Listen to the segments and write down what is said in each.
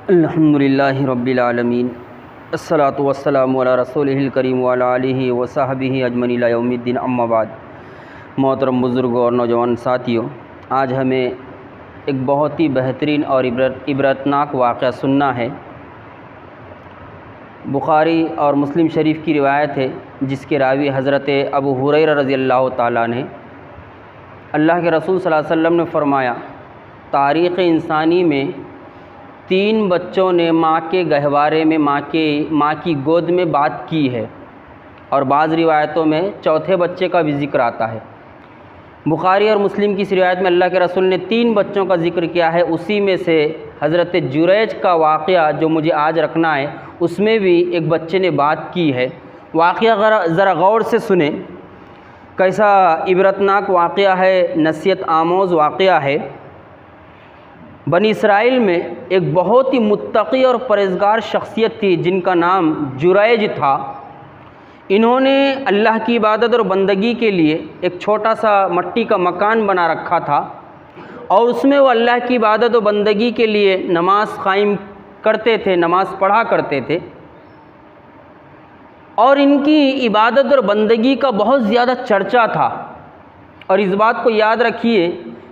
अल्हम्दुलिल्लाहि रब्बिल आलमीन अस्सलातु वस्सलामु अला रसूलिहिल करीम व अला आलिहि व सहबिहि अजमईन इला यौमिद्दीन अम्मा बाद। मोहतरम बुज़ुर्गों और नौजवान साथियों, आज हमें एक बहुत ही बेहतरीन और इबरतनाक वाक़या सुनना है। बुखारी और मुस्लिम शरीफ की रिवायत है, जिसके रावी हज़रत अबू हुरैरा रज़ियल्लाहु ताला ने अल्लाह के रसूल सल्लल्लाहु अलैहि वसल्लम ने फ़रमाया, तारीख़ इंसानी में 3 बच्चों ने माँ के गहवारे में माँ की गोद में बात की है, और बाज़ रिवायतों में चौथे बच्चे का भी ज़िक्र आता है। बुखारी और मुस्लिम की इस रिवायत में अल्लाह के रसूल ने 3 बच्चों का ज़िक्र किया है। उसी में से हज़रत जुरैज का वाक़या जो मुझे आज रखना है, उसमें भी एक बच्चे ने बात की है। वाक़या ज़रा गौर से सुने, कैसा इबरतनाक वाक़या है, नसीहत आमोज़ वाक़या है। बनी इसराइल में एक बहुत ही मुत्तक़ी और परहेज़गार शख्सियत थी, जिनका नाम जुरैज था। इन्होंने अल्लाह की इबादत और बंदगी के लिए एक छोटा सा मट्टी का मकान बना रखा था, और उसमें वो अल्लाह की इबादत और बंदगी के लिए नमाज कायम करते थे, नमाज पढ़ा करते थे। और इनकी इबादत और बंदगी का बहुत ज़्यादा चर्चा था। और इस बात को याद रखिए,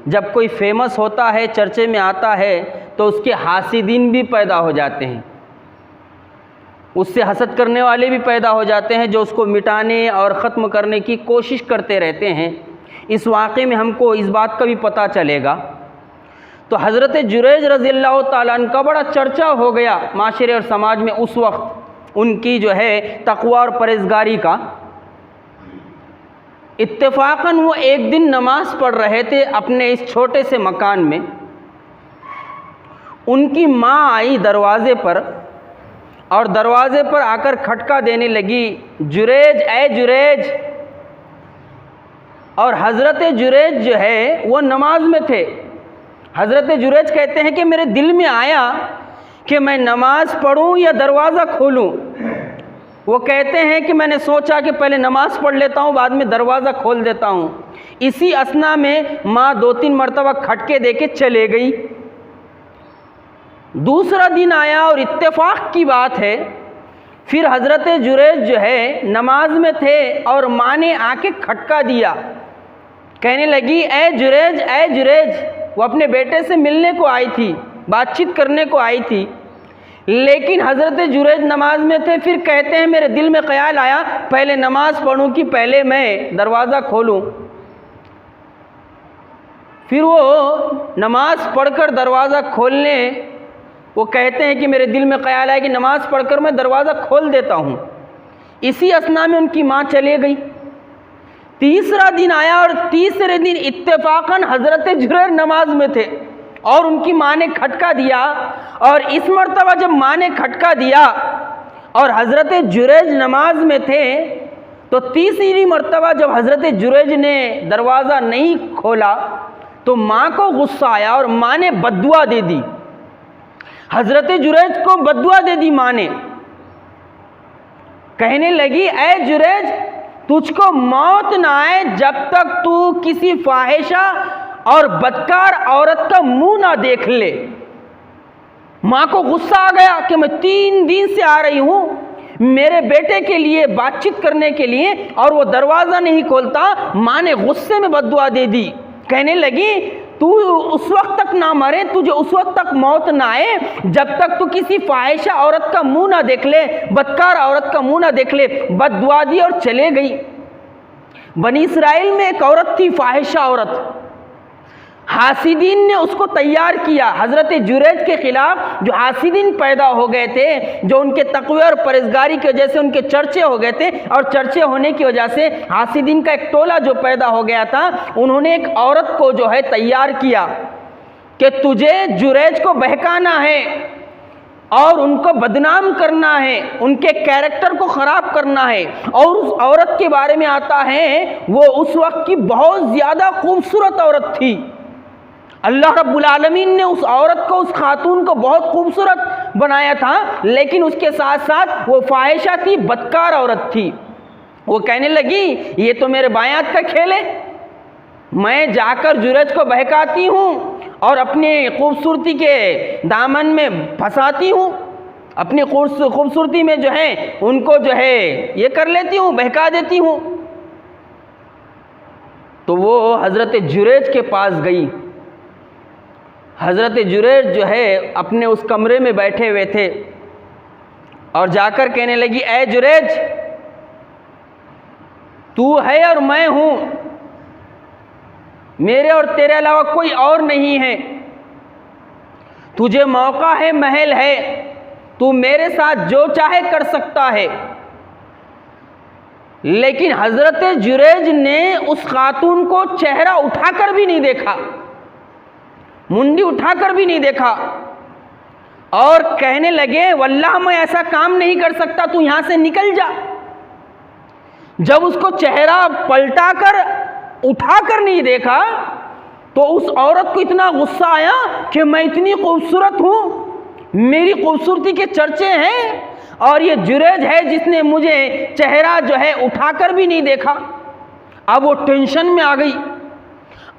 जब कोई फेमस होता है, चर्चे में आता है, तो उसके हासिदीन भी पैदा हो जाते हैं, उससे हसद करने वाले भी पैदा हो जाते हैं, जो उसको मिटाने और ख़त्म करने की कोशिश करते रहते हैं। इस वाक़े में हमको इस बात का भी पता चलेगा। तो हज़रत जुरैज रज़ियल्लाहु ताला अन्हु का बड़ा चर्चा हो गया माशरे और समाज में उस वक्त, उनकी जो है तक़वा और परहेज़गारी का। इत्तेफ़ाक़न वो एक दिन नमाज़ पढ़ रहे थे अपने इस छोटे से मकान में। उनकी माँ आई दरवाज़े पर, और दरवाज़े पर आकर खटका देने लगी, जुरैज, ए जुरैज। और हज़रत जुरैज जो है वो नमाज में थे। हज़रत जुरैज कहते हैं कि मेरे दिल में आया कि मैं नमाज़ पढ़ूं या दरवाज़ा खोलूं। वो कहते हैं कि मैंने सोचा कि पहले नमाज़ पढ़ लेता हूँ, बाद में दरवाज़ा खोल देता हूँ। इसी असना में माँ 2-3 मरतबा खटके दे के चले गई। दूसरा दिन आया और इत्तेफाक की बात है, फिर हज़रत जुरैज जो है नमाज में थे, और माँ ने आके खटका दिया, कहने लगी, ए जुरैज, ए जुरैज। वो अपने बेटे से मिलने को आई थी, बातचीत करने को आई थी। लेकिन हज़रत जुरैज नमाज में थे। फिर कहते हैं मेरे दिल में ख्याल आया, पहले नमाज पढ़ूं कि पहले मैं दरवाज़ा खोलूं। फिर वो नमाज पढ़कर दरवाज़ा खोलने, वो कहते हैं कि मेरे दिल में ख्याल आया कि नमाज पढ़कर मैं दरवाज़ा खोल देता हूँ। इसी असना में उनकी माँ चले गई। तीसरा दिन आया, और तीसरे दिन इत्तेफाकन हज़रत जुरैज नमाज में थे, और उनकी माँ ने खटका दिया। और इस मर्तबा जब माँ ने खटका दिया और हज़रत जुरैज नमाज में थे, तो तीसरी मर्तबा जब हज़रत जुरैज ने दरवाज़ा नहीं खोला, तो माँ को गुस्सा आया और माँ ने बद्दुआ दे दी। हज़रत जुरैज को बद्दुआ दे दी माँ ने। कहने लगी, ए जुरैज, तुझको मौत ना आए जब तक तू किसी फाहिशा और बदकार औरत का मुंह ना देख ले। माँ को गुस्सा आ गया कि मैं 3 दिन से आ रही हूँ मेरे बेटे के लिए बातचीत करने के लिए, और वो दरवाज़ा नहीं खोलता। माँ ने गुस्से में बद्दुआ दे दी। कहने लगी, तू उस वक्त तक ना मरे, तुझे उस वक्त तक मौत ना आए जब तक तू किसी फाहिशा औरत का मुंह ना देख ले, बदकार औरत का मुंह ना देख ले। बद्दुआ दी और चले गई। बनी इसराइल में एक औरत थी, फाहिशा औरत। हासिदीन ने उसको तैयार किया हज़रत जुरैज के ख़िलाफ़। जो हासिदीन पैदा हो गए थे, जो उनके तक़वे और परहेज़गारी की वजह से उनके चर्चे हो गए थे, और चर्चे होने की वजह से हासिदीन का एक टोला जो पैदा हो गया था, उन्होंने एक औरत को जो है तैयार किया कि तुझे जुरैज को बहकाना है और उनको बदनाम करना है, उनके कैरेक्टर को ख़राब करना है। और उस औरत के बारे में आता है, वो उस वक्त की बहुत ज़्यादा खूबसूरत औरत थी। अल्लाह रब्बुल आलमीन ने उस औरत को, उस खातून को बहुत खूबसूरत बनाया था, लेकिन उसके साथ साथ वो फाहिशा थी, बदकार औरत थी। वो कहने लगी, ये तो मेरे बायात का खेल है, मैं जाकर जुरैज को बहकाती हूँ और अपनी खूबसूरती के दामन में फंसाती हूँ, अपनी खूबसूरती में जो है उनको जो है ये कर लेती हूँ, बहका देती हूँ। तो वो हज़रत जुरैज के पास गई। हज़रत जुरैज जो है अपने उस कमरे में बैठे हुए थे और जाकर कहने लगी, ऐ जुरैज, तू है और मैं हूँ, मेरे और तेरे अलावा कोई और नहीं है। तुझे मौका है, महल है, तू मेरे साथ जो चाहे कर सकता है। लेकिन हज़रत जुरैज ने उस खातून को चेहरा उठाकर भी नहीं देखा, मुंडी उठाकर भी नहीं देखा, और कहने लगे, वल्लाह मैं ऐसा काम नहीं कर सकता, तू यहां से निकल जा। जब उसको चेहरा पलटाकर उठाकर नहीं देखा तो उस औरत को इतना गुस्सा आया कि मैं इतनी खूबसूरत हूं, मेरी खूबसूरती के चर्चे हैं, और ये जुरैज है जिसने मुझे चेहरा जो है उठाकर भी नहीं देखा। अब वो टेंशन में आ गई,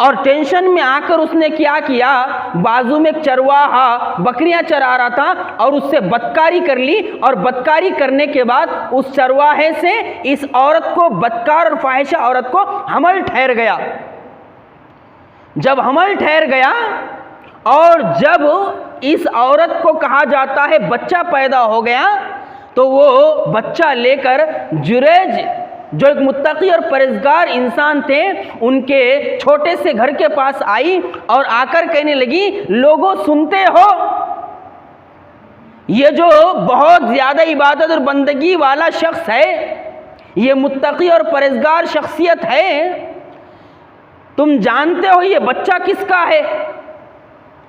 और टेंशन में आकर उसने क्या किया, बाजू में एक चरवाहा बकरियां चरा रहा था और उससे बदकारी कर ली, और बदकारी करने के बाद उस चरवाहे से इस औरत को, बदकार और फाहिशा औरत को हमल ठहर गया। जब हमल ठहर गया और जब इस औरत को कहा जाता है बच्चा पैदा हो गया, तो वो बच्चा लेकर जुरैज जो एक मुत्तकी और परहेज़गार इंसान थे, उनके छोटे से घर के पास आई और आकर कहने लगी, लोगों सुनते हो, ये जो बहुत ज़्यादा इबादत और बंदगी वाला शख्स है, ये मुत्तकी और परहेज़गार शख्सियत है, तुम जानते हो ये बच्चा किसका है?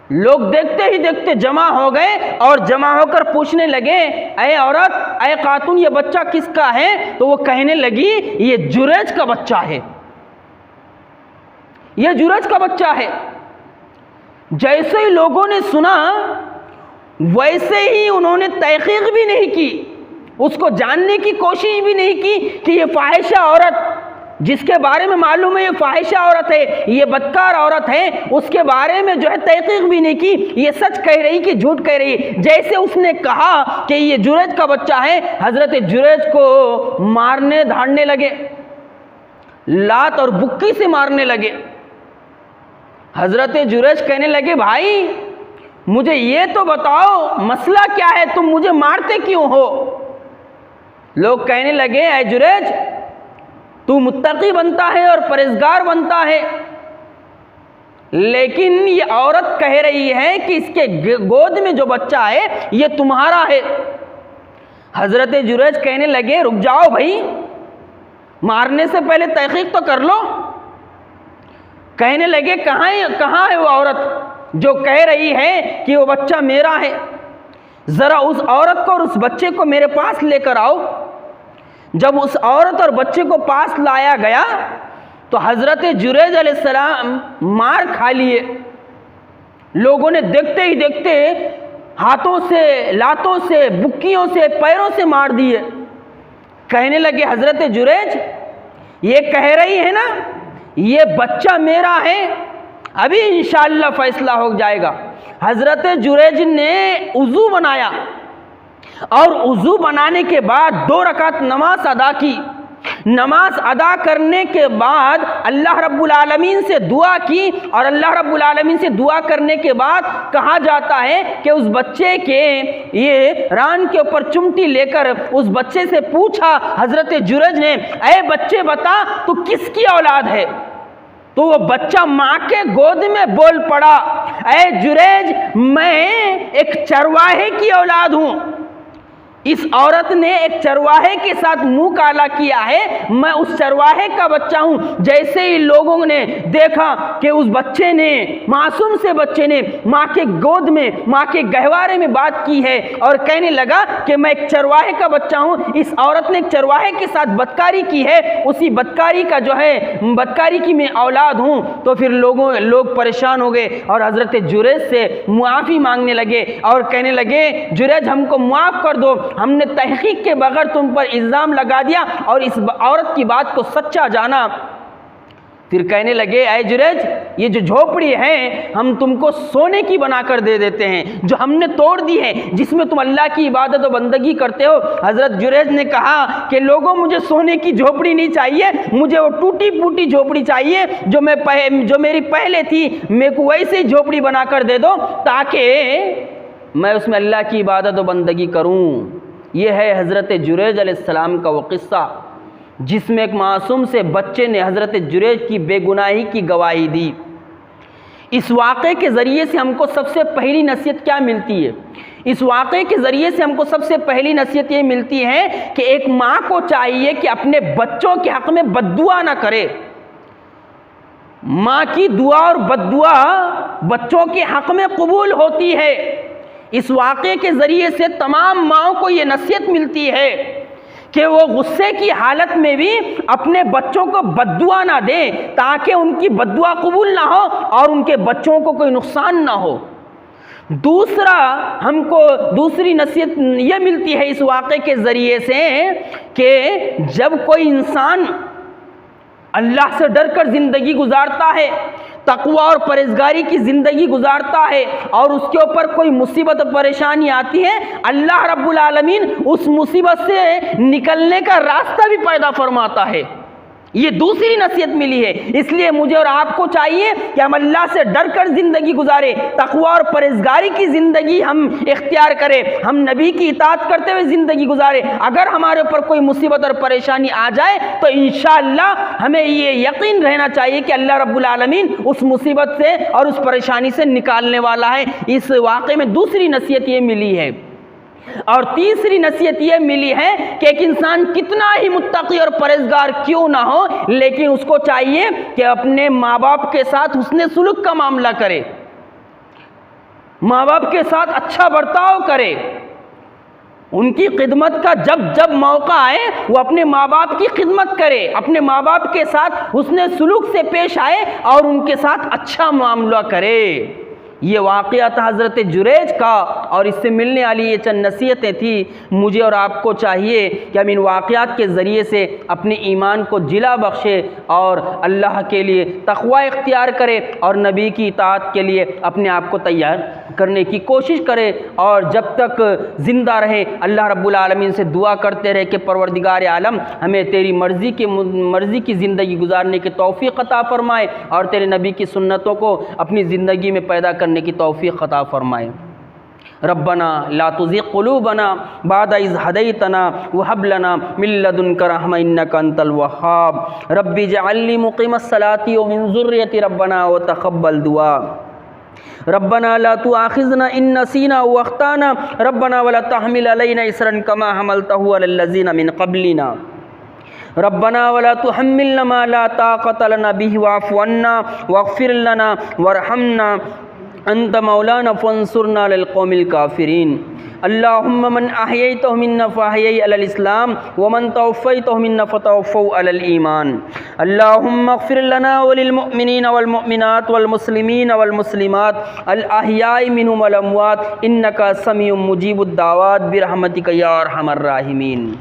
लोग देखते ही देखते जमा हो गए और जमा होकर पूछने लगे, ऐ औरत, ऐ खातून, ये बच्चा किसका है? तो वो कहने लगी, ये जुरैज का बच्चा है, ये जुरैज का बच्चा है। जैसे ही लोगों ने सुना वैसे ही उन्होंने तहकीक भी नहीं की, उसको जानने की कोशिश भी नहीं की कि ये फाहिशा औरत जिसके बारे में मालूम है ये फाहिशा औरत है, ये बदकार औरत है, उसके बारे में जो है तहकीक भी नहीं की, ये सच कह रही कि झूठ कह रही। जैसे उसने कहा कि ये जुरैज का बच्चा है, हज़रत जुरैज को मारने धाड़ने लगे, लात और बुक्की से मारने लगे। हज़रत जुरैज कहने लगे, भाई मुझे ये तो बताओ मसला क्या है, तुम मुझे मारते क्यों हो? लोग कहने लगे, ऐ जुरैज, तू मुत्तकी बनता है और परहेज़गार बनता है, लेकिन ये औरत कह रही है कि इसके गोद में जो बच्चा है ये तुम्हारा है। हज़रत जुरैज कहने लगे, रुक जाओ भाई, मारने से पहले तहकीक तो कर लो। कहने लगे, कहाँ है वो औरत जो कह रही है कि वो बच्चा मेरा है? ज़रा उस औरत को और उस बच्चे को मेरे पास लेकर आओ। जब उस औरत और बच्चे को पास लाया गया तो हज़रत जुरैज अलैहिस्सलाम मार खा लिए। लोगों ने देखते ही देखते हाथों से, लातों से, बुक्कियों से, पैरों से मार दिए। कहने लगे, हज़रत जुरैज, ये कह रही है ना ये बच्चा मेरा है, अभी इंशाअल्लाह फैसला हो जाएगा। हज़रत जुरैज ने वज़ू बनाया और वज़ू बनाने के बाद 2 रकात नमाज अदा की। नमाज अदा करने के बाद अल्लाह रब्बुल आलमीन से दुआ की, और अल्लाह रब्बुल आलमीन से दुआ करने के बाद कहा जाता है कि उस बच्चे के ये रान के ऊपर चिमटी लेकर उस बच्चे से पूछा हज़रत जुरैज ने, ऐ बच्चे बता तू किसकी औलाद है? तो वो बच्चा माँ के गोद में बोल पड़ा, ऐ जुरैज, मैं एक चरवाहे की औलाद हूँ। इस औरत ने एक चरवाहे के साथ मुंह काला किया है, मैं उस चरवाहे का बच्चा हूं। जैसे ही लोगों ने देखा कि उस बच्चे ने, मासूम से बच्चे ने माँ के गोद में, माँ के गहवारे में बात की है और कहने लगा कि मैं एक चरवाहे का बच्चा हूं, इस औरत ने एक चरवाहे के साथ बदकारी की है, उसी बदकारी का जो है, बदकारी की मैं औलाद हूं। तो फिर लोग परेशान हो गए और हज़रत जुरैज से मुआफ़ी मांगने लगे और कहने लगे, जुरैज हमको मुआफ़ कर दो, हमने तहकीक के बगैर तुम पर इल्ज़ाम लगा दिया और इस औरत की बात को सच्चा जाना। फिर कहने लगे, ऐ जुरैज, ये जो झोपड़ी है हम तुमको सोने की बनाकर दे देते हैं, जो हमने तोड़ दी है, जिसमें तुम अल्लाह की इबादत और बंदगी करते हो। हज़रत जुरैज ने कहा कि लोगों, मुझे सोने की झोपड़ी नहीं चाहिए, मुझे वो टूटी फूटी झोपड़ी चाहिए जो मेरी पहले थी, मेरे को वैसे ही झोपड़ी बनाकर दे दो ताकि मैं उसमें अल्लाह की इबादत और बंदगी करूँ। ये है हज़रत जुरैज अलैहिस्सलाम का वो किस्सा, जिसमें एक मासूम से बच्चे ने हज़रत जुरैज की बेगुनाही की गवाही दी। इस वाक़े के ज़रिए से हमको सबसे पहली नसीहत क्या मिलती है? इस वाक़े के ज़रिए से हमको सबसे पहली नसीहत ये मिलती है कि एक माँ को चाहिए कि अपने बच्चों के हक़ में बद्दुआ ना करे। माँ की दुआ और बद्दुआ बच्चों के हक़ में कबूल होती है। इस वाक़े के ज़रिए से तमाम माँओं को ये नसीहत मिलती है कि वो गुस्से की हालत में भी अपने बच्चों को बद्दुआ ना दें, ताकि उनकी बद्दुआ कबूल ना हो और उनके बच्चों को कोई नुकसान ना हो। दूसरा, हमको दूसरी नसीहत ये मिलती है इस वाक़े के ज़रिए से कि जब कोई इंसान अल्लाह से डर कर ज़िंदगी गुजारता है, तक़वा और परहेज़गारी की ज़िंदगी गुजारता है और उसके ऊपर कोई मुसीबत और परेशानी आती है, अल्लाह रब्बुल आलमीन उस मुसीबत से निकलने का रास्ता भी पैदा फरमाता है। ये दूसरी नसीहत मिली है। इसलिए मुझे और आपको चाहिए कि हम अल्लाह से डर कर ज़िंदगी गुजारें, तक़वा और परहेज़गारी की ज़िंदगी हम इख्तियार करें, हम नबी की इताअत करते हुए ज़िंदगी गुजारें। अगर हमारे ऊपर कोई मुसीबत और परेशानी आ जाए तो इंशाअल्लाह हमें ये यकीन रहना चाहिए कि अल्लाह रब्बुल आलमीन उस मुसीबत से और उस परेशानी से निकालने वाला है। इस वाक़े में दूसरी नसीहत ये मिली है। और तीसरी नसीहत यह मिली है कि एक इंसान कितना ही मुत्तकी और परहेज़गार क्यों ना हो, लेकिन उसको चाहिए कि अपने माँ बाप के साथ हुस्ने सुलूक का मामला करे, माँ बाप के साथ अच्छा बर्ताव करे, उनकी खिदमत का जब जब मौका आए वो अपने माँ बाप की खिदमत करे, अपने माँ बाप के साथ हुस्ने सुलूक से पेश आए और उनके साथ अच्छा मामला करे। ये वाक़या था हज़रत जुरैज का और इससे मिलने वाली ये चंद नसीहतें थी। मुझे और आपको चाहिए कि हम इन वाक़यात के ज़रिए से अपने ईमान को जिला बख्शे और अल्लाह के लिए तक़वा इख्तियार करें और नबी की इताअत के लिए अपने आप को तैयार करने की कोशिश करें। और जब तक ज़िंदा रहे अल्लाह रब्बुल आलमीन से दुआ करते रहे कि परवरदिगार आलम हमें तेरी मर्ज़ी की ज़िंदगी गुजारने की तौफ़ीक़ अता फ़रमाए और तेरे नबी की सुन्नतों को अपनी ज़िंदगी में पैदा करने की तौफ़ीक़ अता फ़रमाए। रब्बना ला तुज़िग़ क़ुलूबना बाद इज़ हदैतना वहब लना मिन लदुनका रहमा इन्नका अंतल वह्हाब रब्बि जअलनी मुक़ीमस्सलाति व मिन ज़ुर्रियति रब्बना व तक़ब्बल दुआ रब्बना ला तुआख़िज़ना इन नसीना व अख़्ताना रब्बना वला तहमिल अलैना इसरन कमा हमलतहु अलल लज़ीना मिन क़ब्लिना रब्बना वला तुहम्मिलना मा ला ताक़त लना बिही वाफ़ु अन्ना वग़फ़िर लना वरहमना अंत मौलाना फ़ंसुरना अलल क़ौमिल काफ़िरीन। अल्लाहुम्मा मन अहयैतहु मिन्ना फ़अहयिही अलल इस्लाम व मन तवफ़्फ़यतहु मिन्ना फ़तवफ़्फ़हु अलल ईमान। अल्लाहुम्मा अग़फ़िर लना व लिल मुअ्मिनीना वल मुअ्मिनात वल मुस्लिमीना वल मुस्लिमात अल अहयाइ मिनहुम वल अमवात इन्नका समीउम मुजीबुद दावात बिरहमतिका या अरहमर राहिमीन।